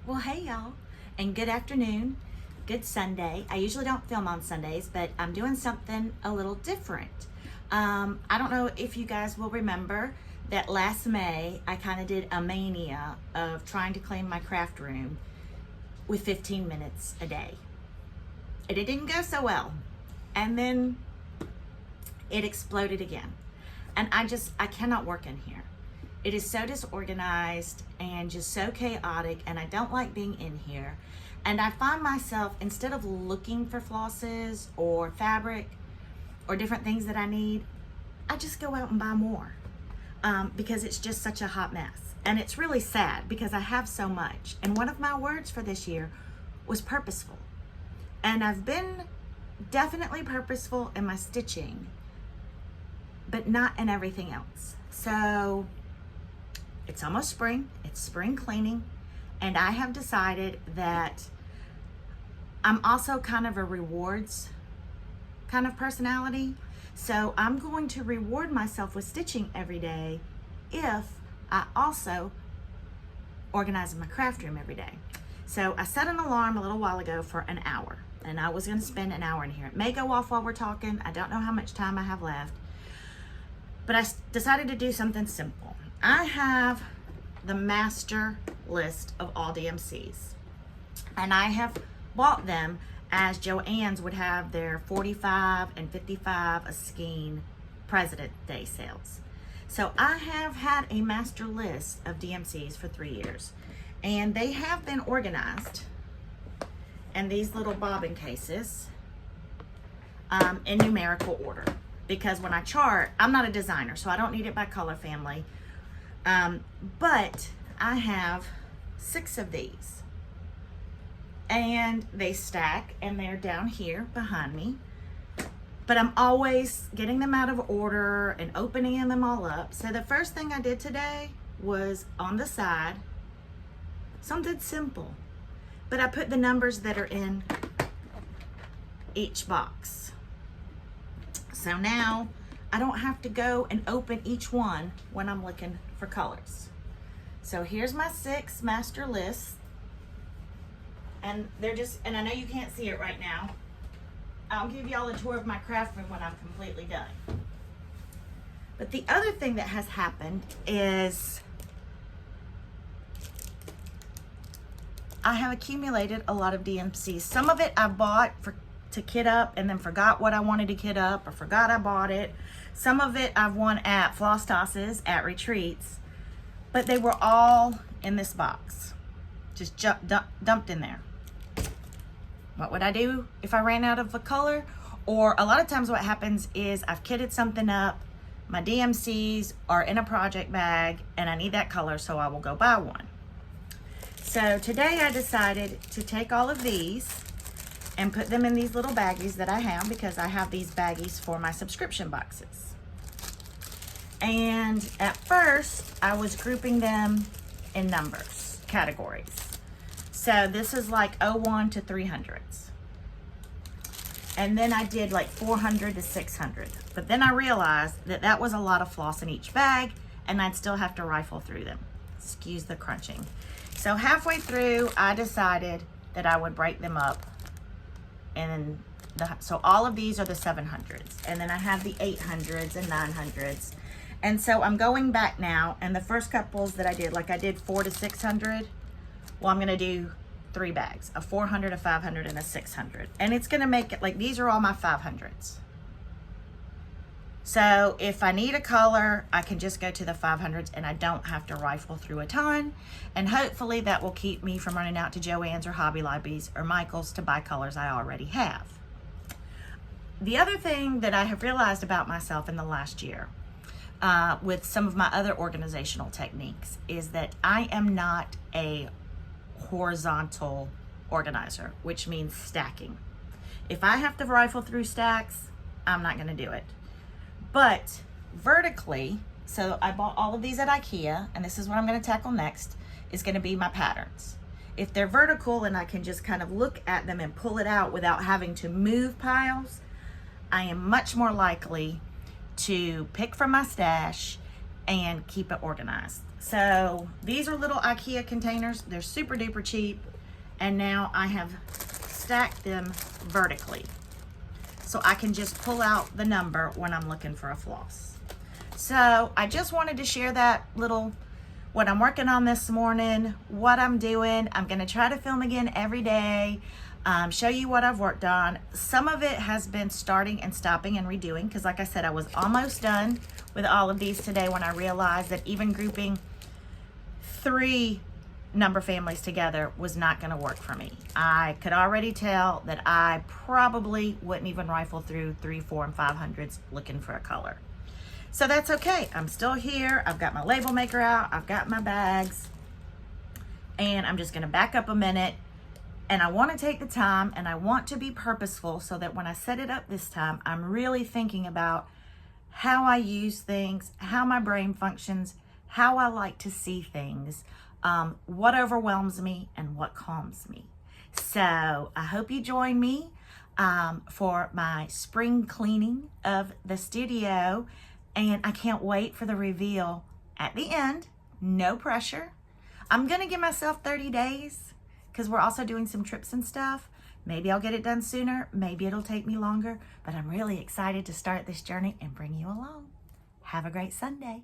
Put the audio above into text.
Well, hey y'all, and good afternoon, good Sunday. I usually don't film on Sundays, but I'm doing something a little different. I don't know if you guys will remember that last May I kind of did a mania of trying to clean my craft room with 15 minutes a day. And it didn't go so well. And then it exploded again. And I cannot work in here. It is so disorganized and just so chaotic, and I don't like being in here. And I find myself, instead of looking for flosses or fabric or different things that I need, I just go out and buy more because it's just such a hot mess. And it's really sad because I have so much. And one of my words for this year was purposeful. And I've been definitely purposeful in my stitching, but not in everything else. So it's almost spring, it's spring cleaning, and I have decided that I'm also kind of a rewards kind of personality. So I'm going to reward myself with stitching every day if I also organize my craft room every day. So I set an alarm a little while ago for an hour, and I was gonna spend an hour in here. It may go off while we're talking. I don't know how much time I have left, but I decided to do something simple. I have the master list of all DMCs, and I have bought them as Joann's would have their 45 and 55 a skein President Day sales. So I have had a master list of DMCs for 3 years, and they have been organized in these little bobbin cases in numerical order. Because when I chart, I'm not a designer, so I don't need it by color family. But I have 6 of these. And they stack, and they're down here behind me. But I'm always getting them out of order and opening them all up. So the first thing I did today was on the side, something simple. But I put the numbers that are in each box. So now I don't have to go and open each one when I'm looking for colors. So here's my 6 master lists. And they're just, and I know you can't see it right now. I'll give y'all a tour of my craft room when I'm completely done. But the other thing that has happened is I have accumulated a lot of DMCs. Some of it I bought to kit up and then forgot what I wanted to kit up or forgot I bought it. Some of it I've won at floss tosses, at retreats, but they were all in this box, just dumped in there. What would I do if I ran out of a color? Or a lot of times what happens is I've kitted something up, my DMCs are in a project bag, and I need that color, so I will go buy one. So today I decided to take all of these and put them in these little baggies that I have, because I have these baggies for my subscription boxes. And at first I was grouping them in numbers, categories. So this is like 01 to 300s. And then I did like 400 to 600. But then I realized that that was a lot of floss in each bag, and I'd still have to rifle through them. Excuse the crunching. So halfway through, I decided that I would break them up. And so all of these are the 700s. And then I have the 800s and 900s. And so I'm going back now, and the first couples that I did, like I did 4 to 600. Well, I'm gonna do 3 bags, a 400, a 500, and a 600. And it's gonna make it, like, these are all my 500s. So if I need a color, I can just go to the 500s and I don't have to rifle through a ton. And hopefully that will keep me from running out to Joann's or Hobby Lobby's or Michael's to buy colors I already have. The other thing that I have realized about myself in the last year, with some of my other organizational techniques, is that I am not a horizontal organizer, which means stacking. If I have to rifle through stacks, I'm not gonna do it. But vertically, so I bought all of these at IKEA, and this is what I'm gonna tackle next, is gonna be my patterns. If they're vertical and I can just kind of look at them and pull it out without having to move piles, I am much more likely to pick from my stash and keep it organized. So these are little IKEA containers. They're super duper cheap. And now I have stacked them vertically, so I can just pull out the number when I'm looking for a floss. So I just wanted to share that little, what I'm working on this morning, what I'm doing. I'm gonna try to film again every day, show you what I've worked on. Some of it has been starting and stopping and redoing, because like I said, I was almost done with all of these today when I realized that even grouping 3 number families together was not going to work for me. I could already tell that I probably wouldn't even rifle through 3, 4, and 500s looking for a color. So that's okay. I'm still here. I've got my label maker out. I've got my bags. And I'm just going to back up a minute. And I want to take the time and I want to be purposeful so that when I set it up this time, I'm really thinking about how I use things, how my brain functions, how I like to see things, what overwhelms me and what calms me. So I hope you join me for my spring cleaning of the studio, and I can't wait for the reveal at the end. No pressure. I'm gonna give myself 30 days because we're also doing some trips and stuff. Maybe I'll get it done sooner, maybe it'll take me longer, but I'm really excited to start this journey and bring you along. Have a great Sunday.